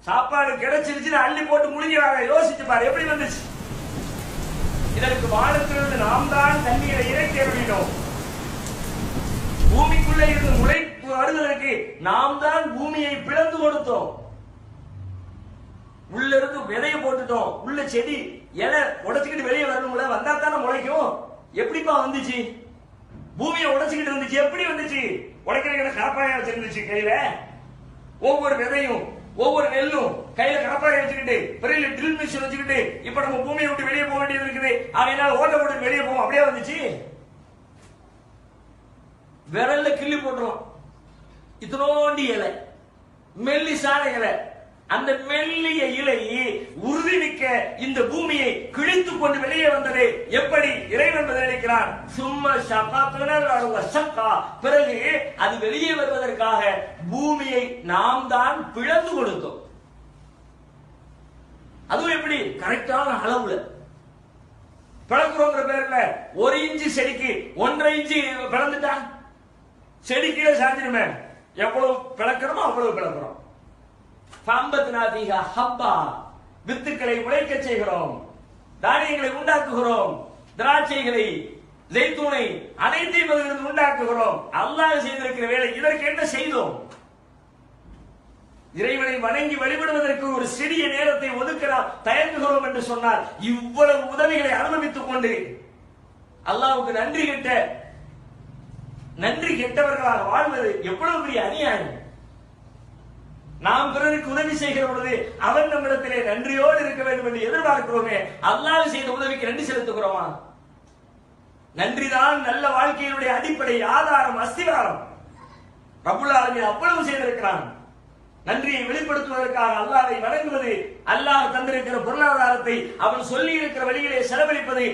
சாப்பாடு கிடைச்சிருச்சு அள்ளி போட்டு முழுங்கிறாங்க. யோசிச்சு பாரு எப்படி வந்துச்சு. இதற்கு வானத்திலிருந்து நாம் தான் தண்ணீரை இறக்கி அருளினோம். பூமிக்குள்ளே இருந்து முளைப்பு வருவதற்கு நாம் தான் பூமியை பிளந்து கொடுத்தோம். உள்ள இருந்து விதைய போட்டுட்டோம். உள்ள செடி இலை உடைச்சுக்கிட்டு வெளியே வரணும்ல, வந்தா தானே முளைக்கும். எப்படிப்பா வந்துச்சு? பூமியை உடைச்சுக்கிட்டு இருந்துச்சு, எப்படி வந்துச்சு? உடைக்கிற காப்பாயா வச்சிருந்துச்சு கையில. ஒவ்வொரு விதையும் ஒவ்வொரு நெல்லும் கையில கடப்பாறை வச்சுக்கிட்டு பெரிய ட்ரில் மிஷின் வச்சுக்கிட்டு இப்ப நம்ம பூமியை விட்டு வெளியே போக வேண்டியது இருக்குது. அதனால ஓட்ட போட்டு வெளியே போவோம். அப்படியே வந்துச்சு. விரல்ல கிள்ளி போட்டுருவோம். இத்தனோண்டி இலை, மெல்லிசான இலை. அந்த மெல்லிய இலை உறுதிமிக்க இந்த பூமியை கிழித்துக் கொண்டு வெளியே வந்தது எப்படி? இறைவன் பதிலளிக்கிறான். சும்மா சக்கா, பிறகு அது வெளியே வருவதற்காக பூமியை நாம் தான் பிளந்து கொடுத்தோம். அதுவும் எப்படி? கரெக்டான அளவுல பிளக்குறோங்கிற பேர்ல 1 இன்ச்சு செடிக்கு 1.5 இன்ச்சு பிளந்துட்டா செடி கீழே சாஞ்சிருமே. எவ்வளவு பிளக்கிறோமோ அவ்வளவு பிளக்கிறோம். வித்துக்களை முளைக்க செய்கிறோம், தானியங்களை உண்டாக்குகிறோம், திராட்சைகளை, ஜெய்தூனை அனைத்தையும் அதிலிருந்து உண்டாக்குகிறோம். அல்லாஹ் செய்திருக்கிற வேலை. இதற்கு என்ன செய்தோம்? இறைவனை வணங்கி வழிபடுவதற்கு ஒரு சிறிய நேரத்தை ஒதுக்க தயங்குகிறோம் என்று சொன்னால் இவ்வளவு உதவிகளை அனுபவித்துக் கொண்டு அல்லாஹ்வுக்கு நன்றி கெட்டவர்களாக வாழ்வது எவ்வளவு பெரிய அநியாயம். நாம் பிறருக்கு உதவி செய்கிற பொழுது அவன் நம்மிடத்திலே நன்றியோடு இருக்க வேண்டும் என்று எதிர்பார்க்கிறோமே, அல்லாஹ் செய்த உதவிக்கு நன்றி செலுத்துகிறோமா? நன்றிதான் நல்ல வாழ்க்கையினுடைய அடிப்படை, ஆதாரம், அஸ்திவாரம். ரப்புல் ஆலமீன் அவ்வளவு செய்திருக்கிறான். நன்றியை வெளிப்படுத்துவதற்காக அல்லாஹ்வை வணங்குவது, அல்லாஹ் தந்திருக்கிற பொருளாதாரத்தை அவன் சொல்லி இருக்கிற வழியிலே செலவழிப்பது,